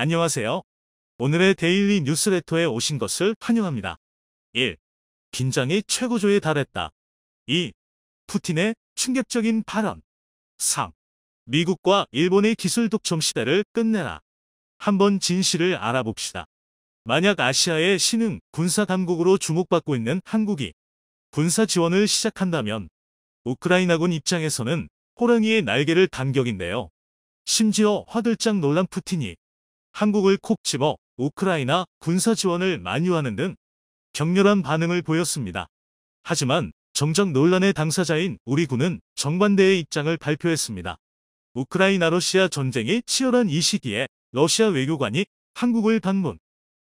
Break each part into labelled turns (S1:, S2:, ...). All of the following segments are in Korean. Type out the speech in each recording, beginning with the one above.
S1: 안녕하세요. 오늘의 데일리 뉴스레터에 오신 것을 환영합니다. 1. 긴장이 최고조에 달했다. 2. 푸틴의 충격적인 발언. 3. 미국과 일본의 기술 독점 시대를 끝내라. 한번 진실을 알아봅시다. 만약 아시아의 신흥 군사 강국으로 주목받고 있는 한국이 군사 지원을 시작한다면 우크라이나군 입장에서는 호랑이의 날개를 단 격인데요. 심지어 화들짝 놀란 푸틴이 한국을 콕 집어 우크라이나 군사 지원을 만류하는 등 격렬한 반응을 보였습니다. 하지만 정작 논란의 당사자인 우리 군은 정반대의 입장을 발표했습니다. 우크라이나 러시아 전쟁이 치열한 이 시기에 러시아 외교관이 한국을 방문,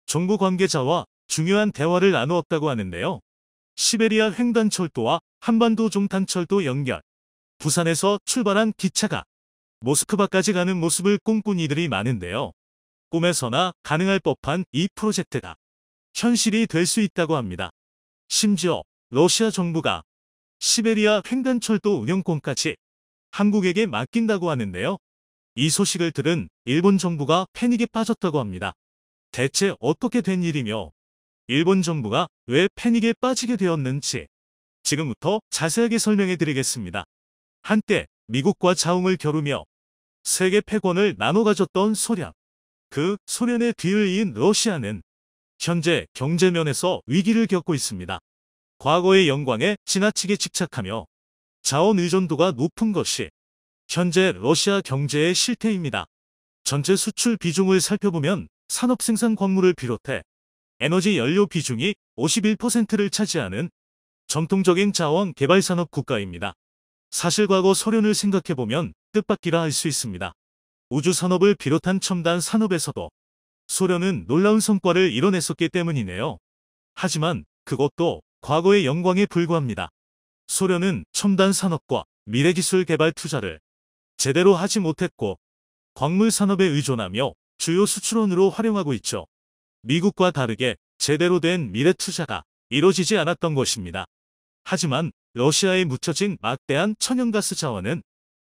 S1: 정부 관계자와 중요한 대화를 나누었다고 하는데요. 시베리아 횡단철도와 한반도 종탄철도 연결, 부산에서 출발한 기차가 모스크바까지 가는 모습을 꿈꾼 이들이 많은데요. 꿈에서나 가능할 법한 이 프로젝트가 현실이 될 수 있다고 합니다. 심지어 러시아 정부가 시베리아 횡단철도 운영권까지 한국에게 맡긴다고 하는데요. 이 소식을 들은 일본 정부가 패닉에 빠졌다고 합니다. 대체 어떻게 된 일이며 일본 정부가 왜 패닉에 빠지게 되었는지 지금부터 자세하게 설명해 드리겠습니다. 한때 미국과 자웅을 겨루며 세계 패권을 나눠 가졌던 소련. 그 소련의 뒤를 이은 러시아는 현재 경제면에서 위기를 겪고 있습니다. 과거의 영광에 지나치게 집착하며 자원 의존도가 높은 것이 현재 러시아 경제의 실태입니다. 전체 수출 비중을 살펴보면 산업 생산 광물을 비롯해 에너지 연료 비중이 51%를 차지하는 전통적인 자원 개발 산업 국가입니다. 사실 과거 소련을 생각해보면 뜻밖이라 할 수 있습니다. 우주 산업을 비롯한 첨단 산업에서도 소련은 놀라운 성과를 이뤄냈었기 때문이네요. 하지만 그것도 과거의 영광에 불과합니다. 소련은 첨단 산업과 미래기술 개발 투자를 제대로 하지 못했고 광물 산업에 의존하며 주요 수출원으로 활용하고 있죠. 미국과 다르게 제대로 된 미래 투자가 이뤄지지 않았던 것입니다. 하지만 러시아에 묻혀진 막대한 천연가스 자원은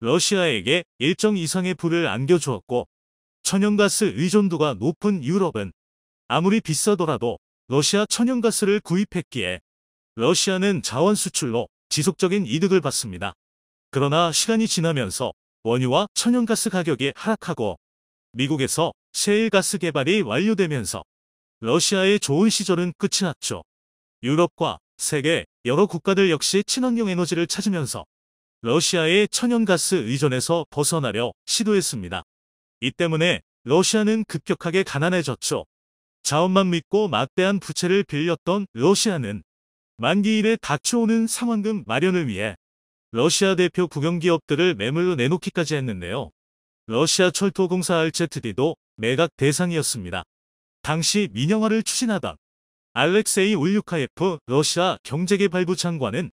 S1: 러시아에게 일정 이상의 부를 안겨주었고 천연가스 의존도가 높은 유럽은 아무리 비싸더라도 러시아 천연가스를 구입했기에 러시아는 자원 수출로 지속적인 이득을 받습니다. 그러나 시간이 지나면서 원유와 천연가스 가격이 하락하고 미국에서 셰일가스 개발이 완료되면서 러시아의 좋은 시절은 끝이 났죠. 유럽과 세계 여러 국가들 역시 친환경 에너지를 찾으면서 러시아의 천연가스 의존에서 벗어나려 시도했습니다. 이 때문에 러시아는 급격하게 가난해졌죠. 자원만 믿고 막대한 부채를 빌렸던 러시아는 만기일에 닥쳐오는 상환금 마련을 위해 러시아 대표 국영기업들을 매물로 내놓기까지 했는데요. 러시아 철도공사 RZD도 매각 대상이었습니다. 당시 민영화를 추진하던 알렉세이 울류카예프 러시아 경제개발부 장관은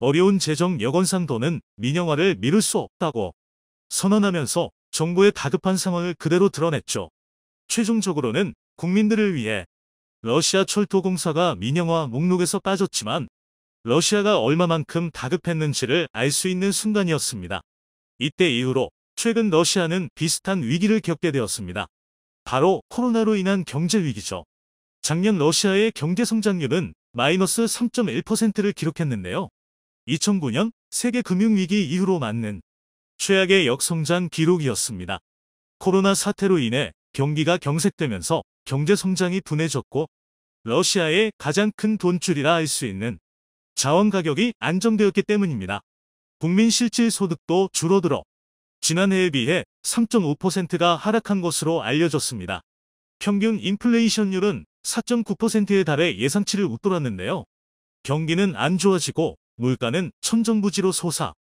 S1: 어려운 재정 여건상 더는 민영화를 미룰 수 없다고 선언하면서 정부의 다급한 상황을 그대로 드러냈죠. 최종적으로는 국민들을 위해 러시아 철도공사가 민영화 목록에서 빠졌지만 러시아가 얼마만큼 다급했는지를 알 수 있는 순간이었습니다. 이때 이후로 최근 러시아는 비슷한 위기를 겪게 되었습니다. 바로 코로나로 인한 경제 위기죠. 작년 러시아의 경제 성장률은 마이너스 3.1%를 기록했는데요. 2009년 세계 금융위기 이후로 맞는 최악의 역성장 기록이었습니다. 코로나 사태로 인해 경기가 경색되면서 경제 성장이 둔해졌고 러시아의 가장 큰 돈줄이라 할 수 있는 자원 가격이 안정되었기 때문입니다. 국민 실질 소득도 줄어들어 지난해에 비해 3.5%가 하락한 것으로 알려졌습니다. 평균 인플레이션율은 4.9%에 달해 예상치를 웃돌았는데요. 경기는 안 좋아지고 물가는 천정부지로 솟아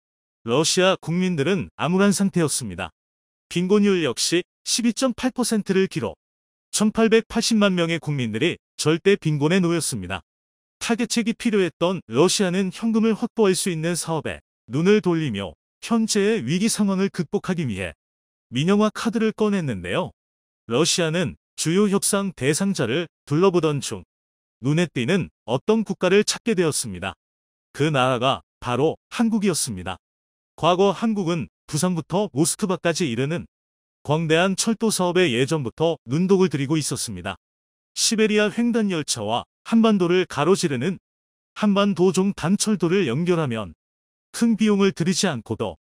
S1: 러시아 국민들은 암울한 상태였습니다. 빈곤율 역시 12.8%를 기록. 1880만 명의 국민들이 절대 빈곤에 놓였습니다. 타개책이 필요했던 러시아는 현금을 확보할 수 있는 사업에 눈을 돌리며 현재의 위기 상황을 극복하기 위해 민영화 카드를 꺼냈는데요. 러시아는 주요 협상 대상자를 둘러보던 중 눈에 띄는 어떤 국가를 찾게 되었습니다. 그 나라가 바로 한국이었습니다. 과거 한국은 부산부터 모스크바까지 이르는 광대한 철도 사업에 예전부터 눈독을 들이고 있었습니다. 시베리아 횡단 열차와 한반도를 가로지르는 한반도종 단철도를 연결하면 큰 비용을 들이지 않고도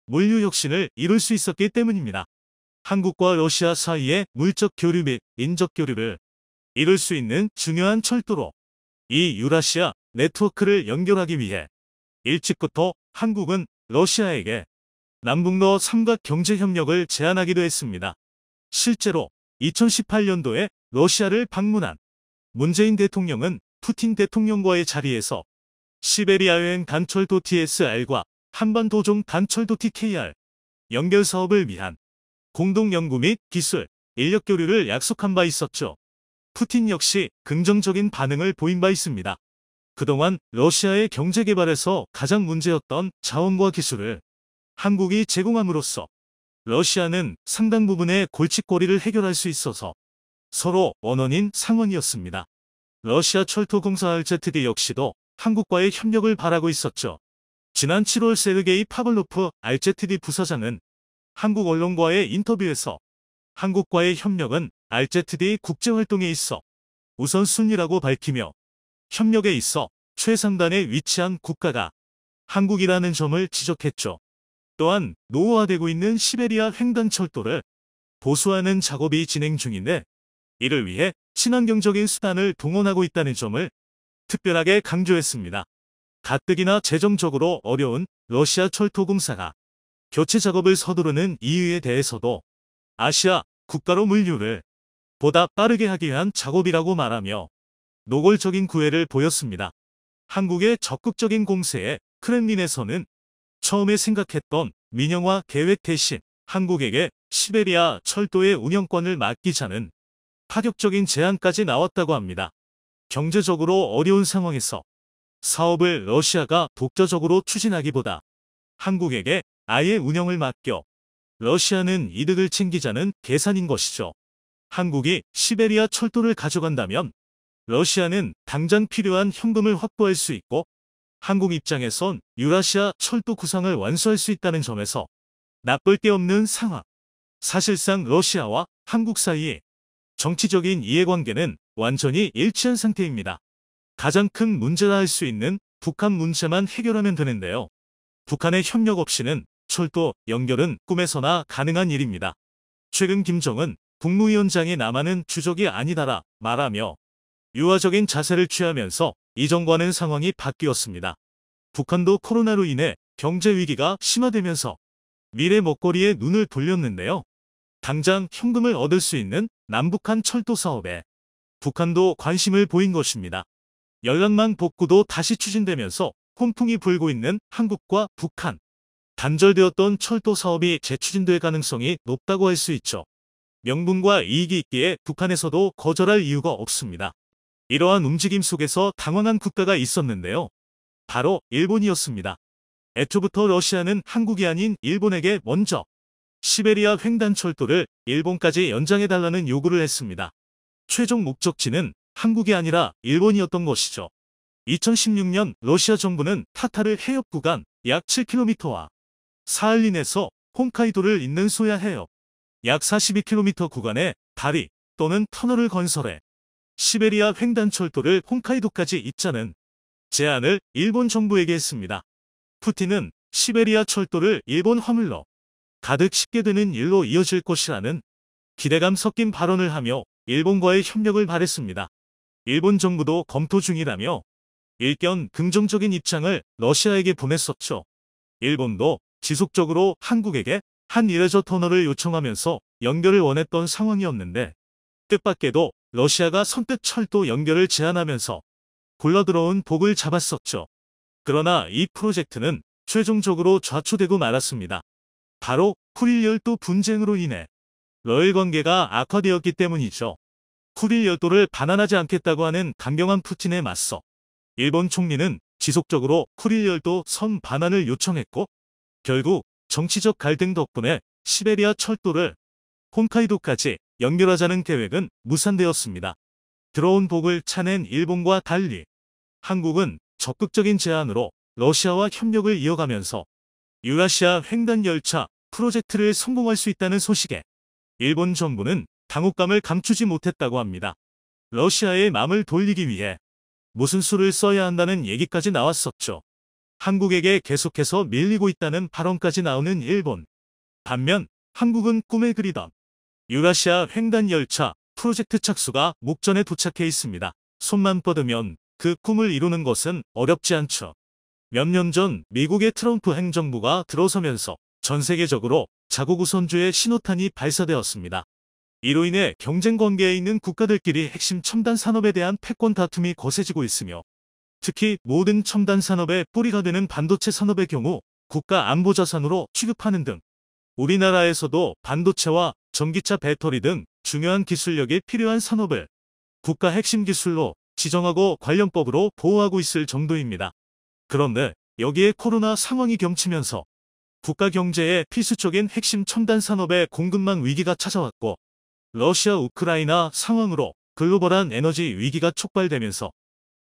S1: 물류 혁신을 이룰 수 있었기 때문입니다. 한국과 러시아 사이의 물적 교류 및 인적 교류를 이룰 수 있는 중요한 철도로 이 유라시아 네트워크를 연결하기 위해 일찍부터 한국은 러시아에게 남북러 삼각 경제 협력을 제안하기도 했습니다. 실제로 2018년도에 러시아를 방문한 문재인 대통령은 푸틴 대통령과의 자리에서 시베리아여행 단철도 TSR과 한반도종 단철도 TKR 연결 사업을 위한 공동 연구 및 기술, 인력 교류를 약속한 바 있었죠. 푸틴 역시 긍정적인 반응을 보인 바 있습니다. 그동안 러시아의 경제 개발에서 가장 문제였던 자원과 기술을 한국이 제공함으로써 러시아는 상당 부분의 골칫거리를 해결할 수 있어서 서로 원원인 상황이었습니다. 러시아 철도공사 RZD 역시도 한국과의 협력을 바라고 있었죠. 지난 7월 세르게이 파블로프 RZD 부사장은 한국 언론과의 인터뷰에서 한국과의 협력은 RZD 국제활동에 있어 우선순위라고 밝히며 협력에 있어 최상단에 위치한 국가가 한국이라는 점을 지적했죠. 또한 노후화되고 있는 시베리아 횡단철도를 보수하는 작업이 진행 중인데 이를 위해 친환경적인 수단을 동원하고 있다는 점을 특별하게 강조했습니다. 가뜩이나 재정적으로 어려운 러시아 철도공사가 교체 작업을 서두르는 이유에 대해서도 아시아 국가로 물류를 보다 빠르게 하기 위한 작업이라고 말하며 노골적인 구애를 보였습니다. 한국의 적극적인 공세에 크렘린에서는 처음에 생각했던 민영화 계획 대신 한국에게 시베리아 철도의 운영권을 맡기자는 파격적인 제안까지 나왔다고 합니다. 경제적으로 어려운 상황에서 사업을 러시아가 독자적으로 추진하기보다 한국에게 아예 운영을 맡겨 러시아는 이득을 챙기자는 계산인 것이죠. 한국이 시베리아 철도를 가져간다면 러시아는 당장 필요한 현금을 확보할 수 있고 한국 입장에선 유라시아 철도 구상을 완수할 수 있다는 점에서 나쁠 게 없는 상황. 사실상 러시아와 한국 사이의 정치적인 이해관계는 완전히 일치한 상태입니다. 가장 큰 문제라 할 수 있는 북한 문제만 해결하면 되는데요. 북한의 협력 없이는 철도 연결은 꿈에서나 가능한 일입니다. 최근 김정은 국무위원장이 남한은 주적이 아니다라 말하며 유화적인 자세를 취하면서 이전과는 상황이 바뀌었습니다. 북한도 코로나로 인해 경제 위기가 심화되면서 미래 먹거리에 눈을 돌렸는데요. 당장 현금을 얻을 수 있는 남북한 철도 사업에 북한도 관심을 보인 것입니다. 연락망 복구도 다시 추진되면서 훈풍이 불고 있는 한국과 북한. 단절되었던 철도 사업이 재추진될 가능성이 높다고 할 수 있죠. 명분과 이익이 있기에 북한에서도 거절할 이유가 없습니다. 이러한 움직임 속에서 당황한 국가가 있었는데요. 바로 일본이었습니다. 애초부터 러시아는 한국이 아닌 일본에게 먼저 시베리아 횡단철도를 일본까지 연장해달라는 요구를 했습니다. 최종 목적지는 한국이 아니라 일본이었던 것이죠. 2016년 러시아 정부는 타타르 해협 구간 약 7km와 사할린에서 홋카이도를 잇는 소야 해협 약 42km 구간에 다리 또는 터널을 건설해 시베리아 횡단철도를 홋카이도까지 잇자는 제안을 일본 정부에게 했습니다. 푸틴은 시베리아 철도를 일본 화물로 가득 싣게 되는 일로 이어질 것이라는 기대감 섞인 발언을 하며 일본과의 협력을 바랬습니다. 일본 정부도 검토 중이라며 일견 긍정적인 입장을 러시아에게 보냈었죠. 일본도 지속적으로 한국에게 한 이레저 터널을 요청하면서 연결을 원했던 상황이었는데 뜻밖에도 러시아가 선뜻 철도 연결을 제안하면서 굴러들어온 복을 잡았었죠. 그러나 이 프로젝트는 최종적으로 좌초되고 말았습니다. 바로 쿠릴 열도 분쟁으로 인해 러일 관계가 악화되었기 때문이죠. 쿠릴 열도를 반환하지 않겠다고 하는 강경한 푸틴에 맞서 일본 총리는 지속적으로 쿠릴 열도 선 반환을 요청했고 결국 정치적 갈등 덕분에 시베리아 철도를 홋카이도까지 연결하자는 계획은 무산되었습니다. 들어온 복을 차낸 일본과 달리 한국은 적극적인 제안으로 러시아와 협력을 이어가면서 유라시아 횡단 열차 프로젝트를 성공할 수 있다는 소식에 일본 정부는 당혹감을 감추지 못했다고 합니다. 러시아의 마음을 돌리기 위해 무슨 수를 써야 한다는 얘기까지 나왔었죠. 한국에게 계속해서 밀리고 있다는 발언까지 나오는 일본. 반면 한국은 꿈에 그리던 유라시아 횡단 열차 프로젝트 착수가 목전에 도착해 있습니다. 손만 뻗으면 그 꿈을 이루는 것은 어렵지 않죠. 몇 년 전 미국의 트럼프 행정부가 들어서면서 전 세계적으로 자국 우선주의 신호탄이 발사되었습니다. 이로 인해 경쟁 관계에 있는 국가들끼리 핵심 첨단 산업에 대한 패권 다툼이 거세지고 있으며, 특히 모든 첨단 산업의 뿌리가 되는 반도체 산업의 경우 국가 안보 자산으로 취급하는 등 우리나라에서도 반도체와 전기차 배터리 등 중요한 기술력이 필요한 산업을 국가 핵심 기술로 지정하고 관련법으로 보호하고 있을 정도입니다. 그런데 여기에 코로나 상황이 겹치면서 국가 경제에 필수적인 핵심 첨단 산업의 공급망 위기가 찾아왔고, 러시아 우크라이나 상황으로 글로벌한 에너지 위기가 촉발되면서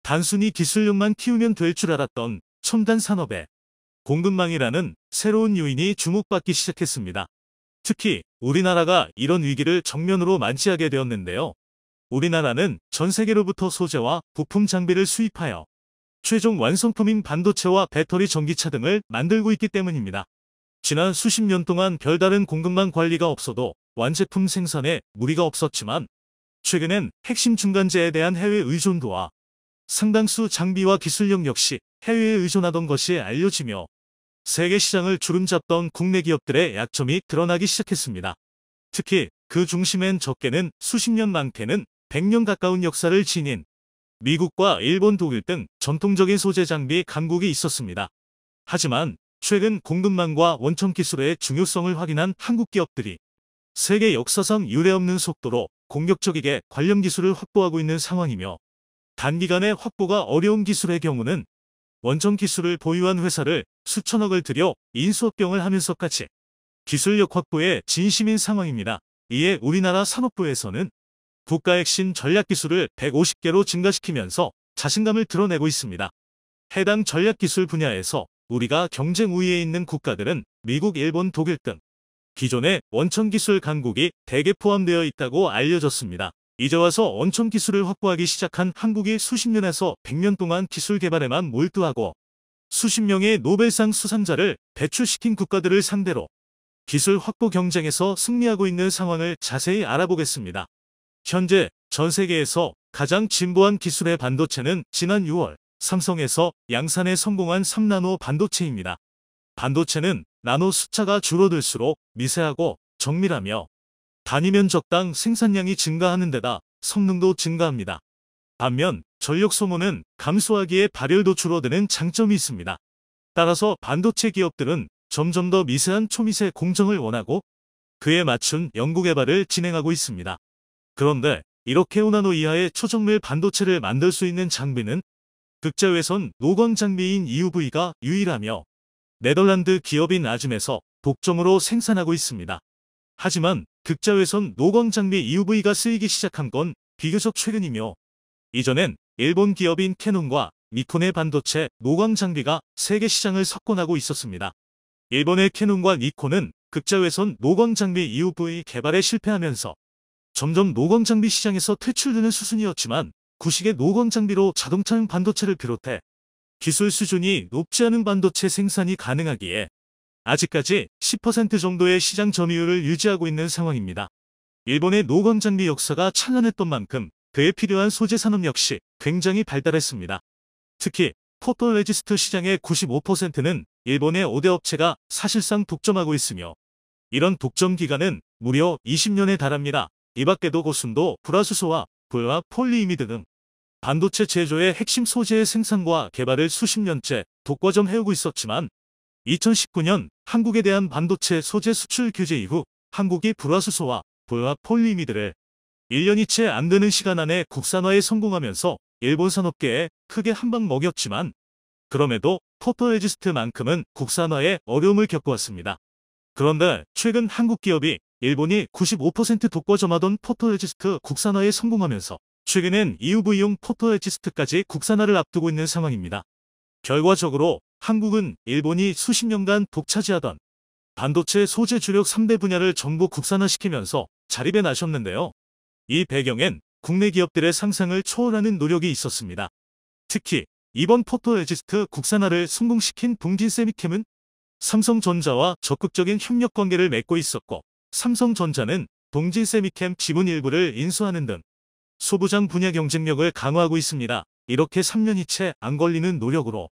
S1: 단순히 기술력만 키우면 될 줄 알았던 첨단 산업의 공급망이라는 새로운 요인이 주목받기 시작했습니다. 특히 우리나라가 이런 위기를 정면으로 맞이하게 되었는데요. 우리나라는 전 세계로부터 소재와 부품 장비를 수입하여 최종 완성품인 반도체와 배터리 전기차 등을 만들고 있기 때문입니다. 지난 수십 년 동안 별다른 공급망 관리가 없어도 완제품 생산에 무리가 없었지만, 최근엔 핵심 중간재에 대한 해외 의존도와 상당수 장비와 기술력 역시 해외에 의존하던 것이 알려지며 세계 시장을 주름잡던 국내 기업들의 약점이 드러나기 시작했습니다. 특히 그 중심엔 적게는 수십 년, 많게는 100년 가까운 역사를 지닌 미국과 일본, 독일 등 전통적인 소재 장비 강국이 있었습니다. 하지만 최근 공급망과 원천 기술의 중요성을 확인한 한국 기업들이 세계 역사상 유례없는 속도로 공격적이게 관련 기술을 확보하고 있는 상황이며, 단기간에 확보가 어려운 기술의 경우는 원천 기술을 보유한 회사를 수천억을 들여 인수합병을 하면서까지 기술력 확보에 진심인 상황입니다. 이에 우리나라 산업부에서는 국가 핵심 전략기술을 150개로 증가시키면서 자신감을 드러내고 있습니다. 해당 전략기술 분야에서 우리가 경쟁 우위에 있는 국가들은 미국, 일본, 독일 등 기존의 원천 기술 강국이 대개 포함되어 있다고 알려졌습니다. 이제 와서 원천 기술을 확보하기 시작한 한국이 수십 년에서 100년 동안 기술 개발에만 몰두하고 수십 명의 노벨상 수상자를 배출시킨 국가들을 상대로 기술 확보 경쟁에서 승리하고 있는 상황을 자세히 알아보겠습니다. 현재 전 세계에서 가장 진보한 기술의 반도체는 지난 6월 삼성에서 양산에 성공한 3나노 반도체입니다. 반도체는 나노 숫자가 줄어들수록 미세하고 정밀하며 단위 면적당 생산량이 증가하는 데다 성능도 증가합니다. 반면 전력 소모는 감소하기에 발열도 줄어드는 장점이 있습니다. 따라서 반도체 기업들은 점점 더 미세한 초미세 공정을 원하고 그에 맞춘 연구개발을 진행하고 있습니다. 그런데 이렇게 5나노 이하의 초정밀 반도체를 만들 수 있는 장비는 극자외선 노광 장비인 EUV가 유일하며 네덜란드 기업인 아즘에서 독점으로 생산하고 있습니다. 하지만 극자외선 노광 장비 EUV가 쓰이기 시작한 건 비교적 최근이며, 이전엔 일본 기업인 캐논과 니콘의 반도체 노광 장비가 세계 시장을 석권하고 있었습니다. 일본의 캐논과 니콘은 극자외선 노광 장비 EUV 개발에 실패하면서 점점 노광 장비 시장에서 퇴출되는 수순이었지만, 구식의 노광 장비로 자동차용 반도체를 비롯해 기술 수준이 높지 않은 반도체 생산이 가능하기에 아직까지 10% 정도의 시장 점유율을 유지하고 있는 상황입니다. 일본의 노광 장비 역사가 찬란했던 만큼 그에 필요한 소재 산업 역시 굉장히 발달했습니다. 특히 포토레지스트 시장의 95%는 일본의 5대 업체가 사실상 독점하고 있으며, 이런 독점 기간은 무려 20년에 달합니다. 이 밖에도 고순도, 불화수소와 불화 폴리이미드 등 반도체 제조의 핵심 소재의 생산과 개발을 수십 년째 독과점 해오고 있었지만, 2019년 한국에 대한 반도체 소재 수출 규제 이후 한국이 불화수소와 불화 폴리이미드를 1년이 채 안 되는 시간 안에 국산화에 성공하면서 일본 산업계에 크게 한방 먹였지만, 그럼에도 포토레지스트만큼은 국산화에 어려움을 겪어왔습니다. 그런데 최근 한국 기업이 일본이 95% 독과점하던 포토레지스트 국산화에 성공하면서 최근엔 EUV용 포토레지스트까지 국산화를 앞두고 있는 상황입니다. 결과적으로 한국은 일본이 수십 년간 독차지하던 반도체 소재 주력 3대 분야를 전부 국산화시키면서 자립해 나셨는데요. 이 배경엔 국내 기업들의 상상을 초월하는 노력이 있었습니다. 특히 이번 포토레지스트 국산화를 성공시킨 동진세미캠은 삼성전자와 적극적인 협력 관계를 맺고 있었고, 삼성전자는 동진세미캠 지분 일부를 인수하는 등 소부장 분야 경쟁력을 강화하고 있습니다. 이렇게 3년이 채 안 걸리는 노력으로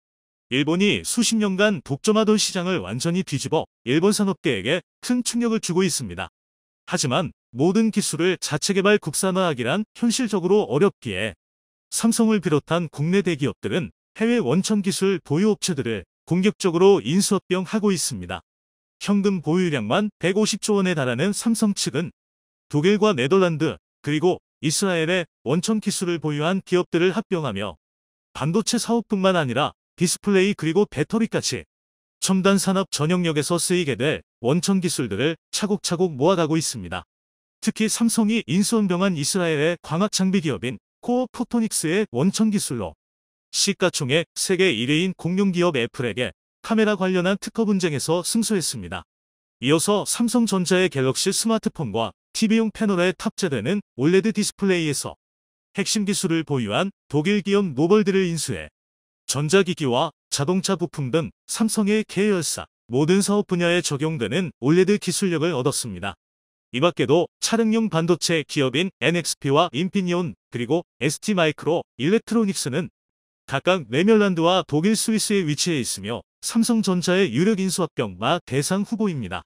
S1: 일본이 수십 년간 독점하던 시장을 완전히 뒤집어 일본 산업계에게 큰 충격을 주고 있습니다. 하지만 모든 기술을 자체 개발 국산화하기란 현실적으로 어렵기에 삼성을 비롯한 국내 대기업들은 해외 원천 기술 보유 업체들을 공격적으로 인수합병하고 있습니다. 현금 보유량만 150조 원에 달하는 삼성 측은 독일과 네덜란드 그리고 이스라엘의 원천 기술을 보유한 기업들을 합병하며 반도체 사업뿐만 아니라 디스플레이 그리고 배터리까지 첨단 산업 전역력에서 쓰이게 될 원천 기술들을 차곡차곡 모아가고 있습니다. 특히 삼성이 인수합병한 이스라엘의 광학 장비 기업인 코어 포토닉스의 원천 기술로 시가총액 세계 1위인 공룡기업 애플에게 카메라 관련한 특허 분쟁에서 승소했습니다. 이어서 삼성전자의 갤럭시 스마트폰과 TV용 패널에 탑재되는 올레드 디스플레이에서 핵심 기술을 보유한 독일 기업 노벌드를 인수해 전자기기와 자동차 부품 등 삼성의 계열사 모든 사업 분야에 적용되는 올레드 기술력을 얻었습니다. 이 밖에도 차량용 반도체 기업인 NXP와 인피니온 그리고 ST마이크로 일렉트로닉스는 각각 네덜란드와 독일 스위스에 위치해 있으며 삼성전자의 유력 인수합병 대상 후보입니다.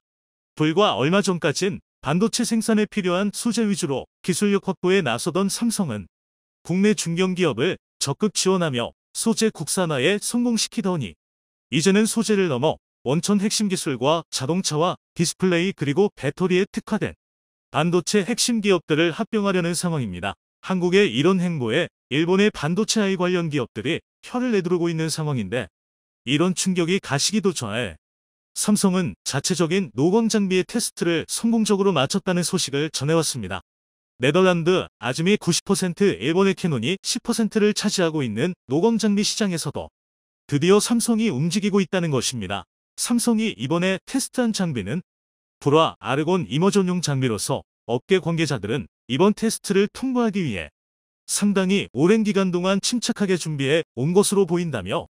S1: 불과 얼마 전까진 반도체 생산에 필요한 소재 위주로 기술력 확보에 나서던 삼성은 국내 중견기업을 적극 지원하며 소재 국산화에 성공시키더니 이제는 소재를 넘어 원천 핵심 기술과 자동차와 디스플레이 그리고 배터리에 특화된 반도체 핵심 기업들을 합병하려는 상황입니다. 한국의 이런 행보에 일본의 반도체 AI 관련 기업들이 혀를 내두르고 있는 상황인데, 이런 충격이 가시기도 전에 삼성은 자체적인 노광 장비의 테스트를 성공적으로 마쳤다는 소식을 전해왔습니다. 네덜란드 아즈미 90%, 일본의 캐논이 10%를 차지하고 있는 노광 장비 시장에서도 드디어 삼성이 움직이고 있다는 것입니다. 삼성이 이번에 테스트한 장비는 불화 아르곤 이머전용 장비로서 업계 관계자들은 이번 테스트를 통과하기 위해 상당히 오랜 기간 동안 침착하게 준비해 온 것으로 보인다며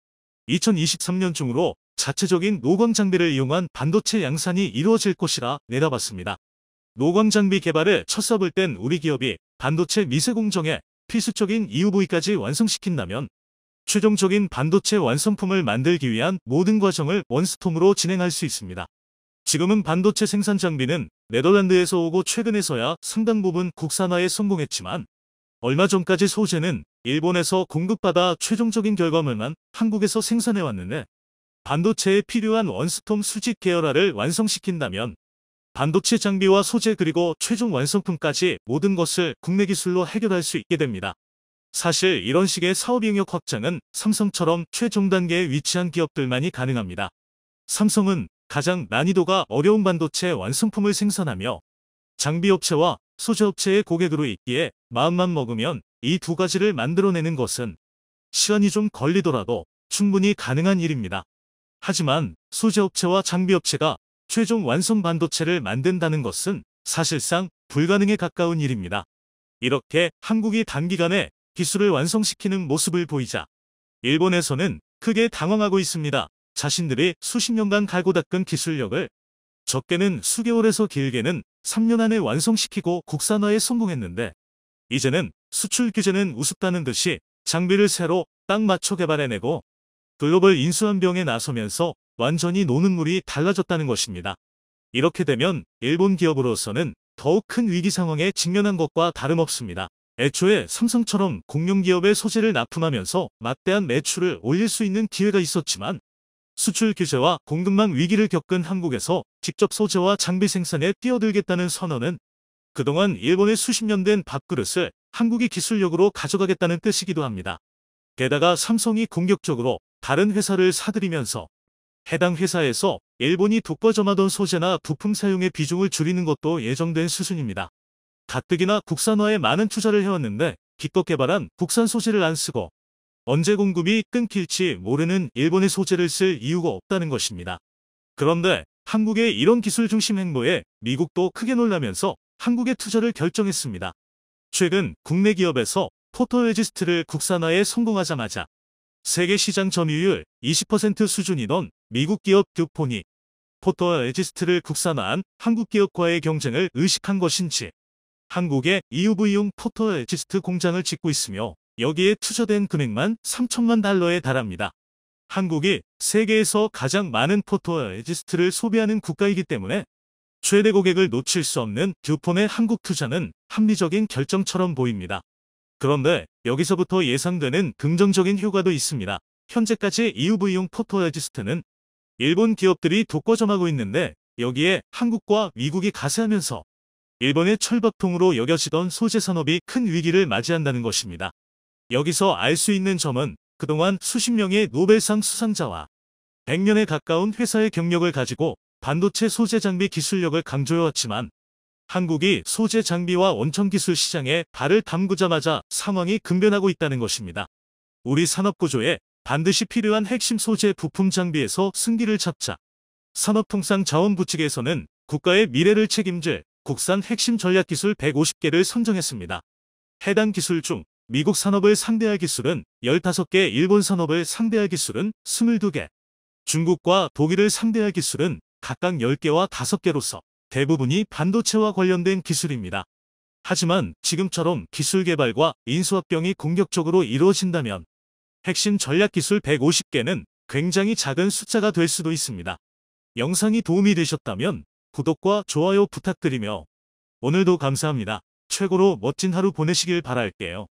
S1: 2023년 중으로 자체적인 노광 장비를 이용한 반도체 양산이 이루어질 것이라 내다봤습니다. 노광 장비 개발에 첫삽을 뗀 우리 기업이 반도체 미세 공정에 필수적인 EUV까지 완성시킨다면 최종적인 반도체 완성품을 만들기 위한 모든 과정을 원스톱으로 진행할 수 있습니다. 지금은 반도체 생산 장비는 네덜란드에서 오고 최근에서야 상당 부분 국산화에 성공했지만 얼마 전까지 소재는 일본에서 공급받아 최종적인 결과물만 한국에서 생산해왔는데, 반도체에 필요한 원스톱 수직 계열화를 완성시킨다면 반도체 장비와 소재 그리고 최종 완성품까지 모든 것을 국내 기술로 해결할 수 있게 됩니다. 사실 이런 식의 사업 영역 확장은 삼성처럼 최종 단계에 위치한 기업들만이 가능합니다. 삼성은 가장 난이도가 어려운 반도체 완성품을 생산하며 장비업체와 소재업체의 고객으로 있기에 마음만 먹으면 이 두 가지를 만들어내는 것은 시간이 좀 걸리더라도 충분히 가능한 일입니다. 하지만 소재업체와 장비업체가 최종 완성 반도체를 만든다는 것은 사실상 불가능에 가까운 일입니다. 이렇게 한국이 단기간에 기술을 완성시키는 모습을 보이자 일본에서는 크게 당황하고 있습니다. 자신들이 수십 년간 갈고 닦은 기술력을 적게는 수개월에서 길게는 3년 안에 완성시키고 국산화에 성공했는데, 이제는 수출 규제는 우습다는 듯이 장비를 새로 딱 맞춰 개발해내고 글로벌 인수합병에 나서면서 완전히 노는 물이 달라졌다는 것입니다. 이렇게 되면 일본 기업으로서는 더욱 큰 위기 상황에 직면한 것과 다름없습니다. 애초에 삼성처럼 공룡기업의 소재를 납품하면서 막대한 매출을 올릴 수 있는 기회가 있었지만 수출 규제와 공급망 위기를 겪은 한국에서 직접 소재와 장비 생산에 뛰어들겠다는 선언은 그동안 일본의 수십 년 된 밥그릇을 한국이 기술력으로 가져가겠다는 뜻이기도 합니다. 게다가 삼성이 공격적으로 다른 회사를 사들이면서 해당 회사에서 일본이 독과점하던 소재나 부품 사용의 비중을 줄이는 것도 예정된 수순입니다. 가뜩이나 국산화에 많은 투자를 해왔는데 기껏 개발한 국산 소재를 안 쓰고 언제 공급이 끊길지 모르는 일본의 소재를 쓸 이유가 없다는 것입니다. 그런데 한국의 이런 기술 중심 행보에 미국도 크게 놀라면서 한국에 투자를 결정했습니다. 최근 국내 기업에서 포토레지스트를 국산화에 성공하자마자 세계 시장 점유율 20% 수준이던 미국 기업 듀폰이 포토레지스트를 국산화한 한국 기업과의 경쟁을 의식한 것인지 한국에 EUV용 포토레지스트 공장을 짓고 있으며 여기에 투자된 금액만 3천만 달러에 달합니다. 한국이 세계에서 가장 많은 포토레지스트를 소비하는 국가이기 때문에 최대 고객을 놓칠 수 없는 듀폰의 한국 투자는 합리적인 결정처럼 보입니다. 그런데 여기서부터 예상되는 긍정적인 효과도 있습니다. 현재까지 EUV용 포토레지스트는 일본 기업들이 독과점하고 있는데 여기에 한국과 미국이 가세하면서 일본의 철밥통으로 여겨지던 소재 산업이 큰 위기를 맞이한다는 것입니다. 여기서 알 수 있는 점은 그동안 수십 명의 노벨상 수상자와 100년에 가까운 회사의 경력을 가지고 반도체 소재 장비 기술력을 강조해왔지만 한국이 소재 장비와 원천 기술 시장에 발을 담그자마자 상황이 급변하고 있다는 것입니다. 우리 산업구조에 반드시 필요한 핵심 소재 부품 장비에서 승기를 잡자 산업통상자원부 측에서는 국가의 미래를 책임질 국산 핵심 전략기술 150개를 선정했습니다. 해당 기술 중 미국 산업을 상대할 기술은 15개, 일본 산업을 상대할 기술은 22개, 중국과 독일을 상대할 기술은 각각 10개와 5개로서 대부분이 반도체와 관련된 기술입니다. 하지만 지금처럼 기술 개발과 인수합병이 공격적으로 이루어진다면 핵심 전략기술 150개는 굉장히 작은 숫자가 될 수도 있습니다. 영상이 도움이 되셨다면 구독과 좋아요 부탁드리며 오늘도 감사합니다. 최고로 멋진 하루 보내시길 바랄게요.